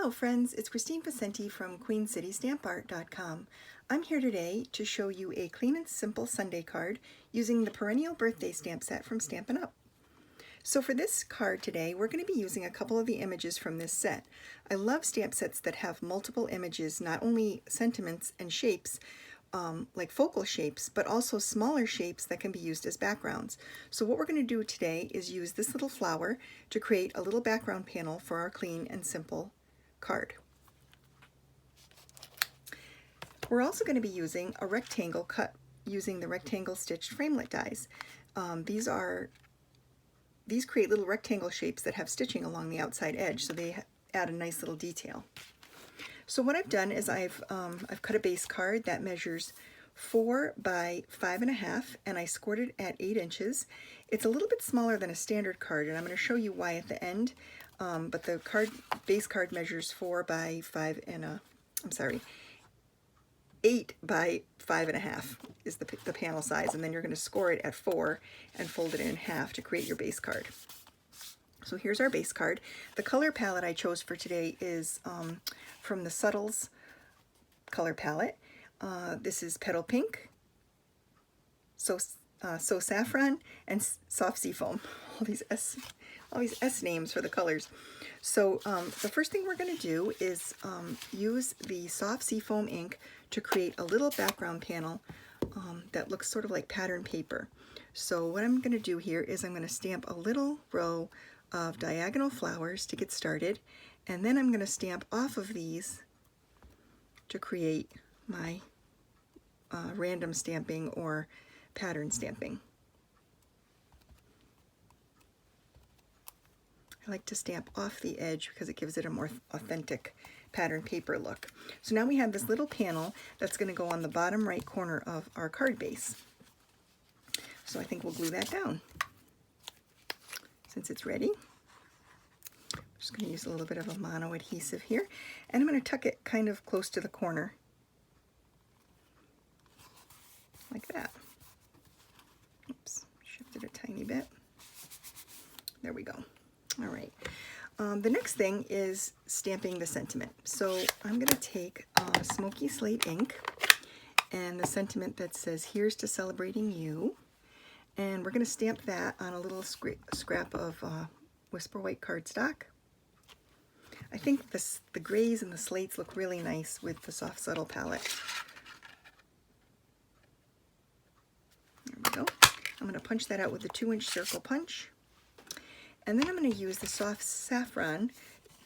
Hello friends, it's Kristine from QueenCityStampArt.com. I'm here today to show you a clean and simple Sunday card using the Perennial Birthday stamp set from Stampin' Up. So for this card today, we're going to be using a couple of the images from this set. I love stamp sets that have multiple images, not only sentiments and shapes, like focal shapes, but also smaller shapes that can be used as backgrounds. So what we're going to do today is use this little flower to create a little background panel for our clean and simple card. We're also going to be using a rectangle cut using the rectangle stitched framelit dies. These create little rectangle shapes that have stitching along the outside edge, so they add a nice little detail. So what I've done is I've cut a base card that measures 4 by 5.5, and I scored it at 8 inches. It's a little bit smaller than a standard card, and I'm going to show you why at the end. But the base card measures 4 by 5 and 8 by 5.5 is the panel size, and then you're going to score it at 4 and fold it in half to create your base card. So here's our base card. The color palette I chose for today is from the Subtles color palette. This is Petal Pink, So Saffron, and Soft Seafoam. All these S names for the colors. So the first thing we're going to do is use the Soft Seafoam ink to create a little background panel that looks sort of like pattern paper. So what I'm going to do here is I'm going to stamp a little row of diagonal flowers to get started, and then I'm going to stamp off of these to create my random stamping or pattern stamping. I like to stamp off the edge because it gives it a more authentic pattern paper look. So now we have this little panel that's going to go on the bottom right corner of our card base. So I think we'll glue that down. Since it's ready, I'm just going to use a little bit of a mono adhesive here, and I'm going to tuck it kind of close to the corner, like that. Oops, shifted a tiny bit. There we go. All right. The next thing is stamping the sentiment. So I'm going to take Smokey Slate ink and the sentiment that says, "Here's to celebrating you." And we're going to stamp that on a little scrap of Whisper White cardstock. I think the grays and the slates look really nice with the Soft Subtle palette. There we go. I'm going to punch that out with a 2-inch circle punch. And then I'm going to use the Soft Saffron,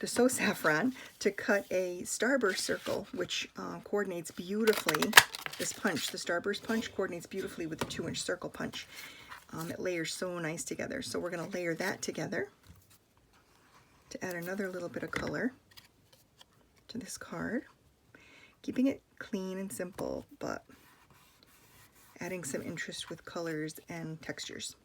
Saffron, to cut a Starburst circle, which coordinates beautifully. This punch, the Starburst punch, coordinates beautifully with the 2-inch circle punch. It layers so nice together. So we're going to layer that together to add another little bit of color to this card, keeping it clean and simple, but adding some interest with colors and textures.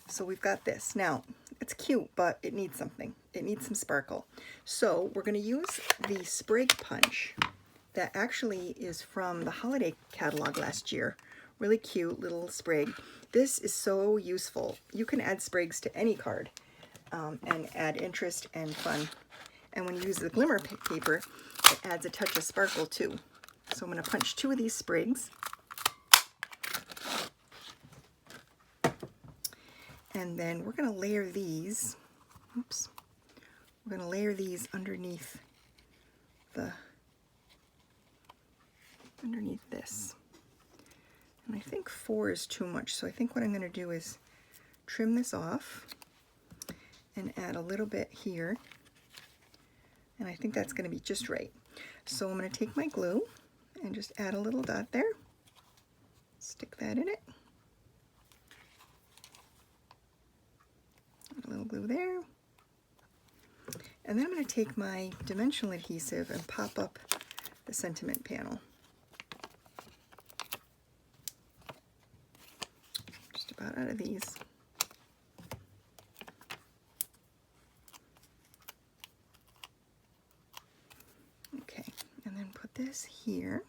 So we've got this. Now, it's cute, but it needs something. It needs some sparkle. So we're going to use the Sprig punch that actually is from the holiday catalog last year. Really cute little sprig. This is so useful. You can add sprigs to any card and add interest and fun. And when you use the glimmer paper, it adds a touch of sparkle too. So I'm going to punch 2 of these sprigs. And then we're going to layer these. Oops. We're going to layer these underneath this. And I think 4 is too much, so I think what I'm going to do is trim this off and add a little bit here. And I think that's going to be just right. So I'm going to take my glue and just add a little dot there. Stick that in it. A little glue there. And then I'm going to take my dimensional adhesive and pop up the sentiment panel. Just about out of these. Okay, and then put this here,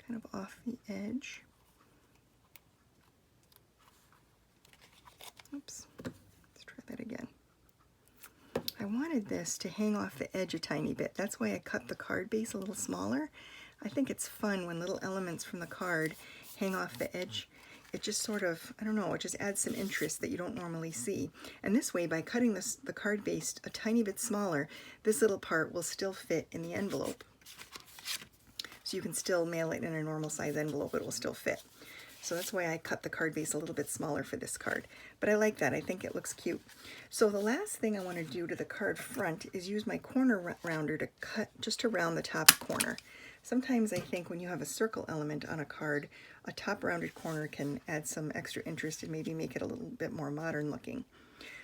kind of off the edge. Oops. Let's try that again. I wanted this to hang off the edge a tiny bit. That's why I cut the card base a little smaller. I think it's fun when little elements from the card hang off the edge. It just sort of, I don't know, it just adds some interest that you don't normally see. And this way, by cutting the card base a tiny bit smaller, this little part will still fit in the envelope. So you can still mail it in a normal size envelope, it will still fit. So that's why I cut the card base a little bit smaller for this card. But I like that, I think it looks cute. So the last thing I want to do to the card front is use my corner rounder to cut just around the top corner. Sometimes I think when you have a circle element on a card, a top rounded corner can add some extra interest and maybe make it a little bit more modern looking.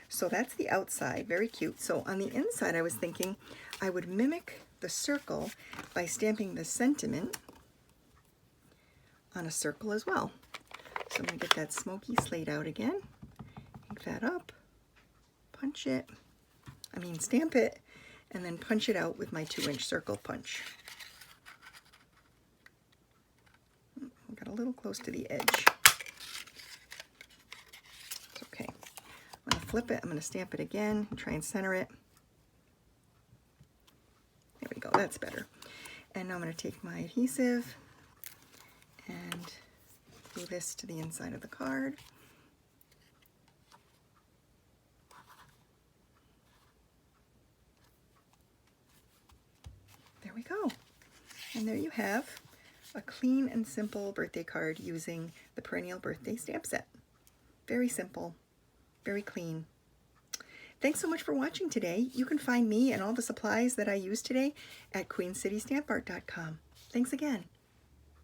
So that's the outside, very cute. So on the inside I was thinking I would mimic the circle by stamping the sentiment on a circle as well. So I'm going to get that Smokey Slate out again, ink that up, stamp it, and then punch it out with my 2-inch circle punch. Got a little close to the edge. It's okay. I'm going to flip it, I'm going to stamp it again, try and center it. There we go, that's better. And now I'm going to take my adhesive and glue this to the inside of the card. There we go. And there you have a clean and simple birthday card using the Perennial Birthday stamp set. Very simple, very clean. Thanks so much for watching today. You can find me and all the supplies that I used today at queencitystampart.com. Thanks again.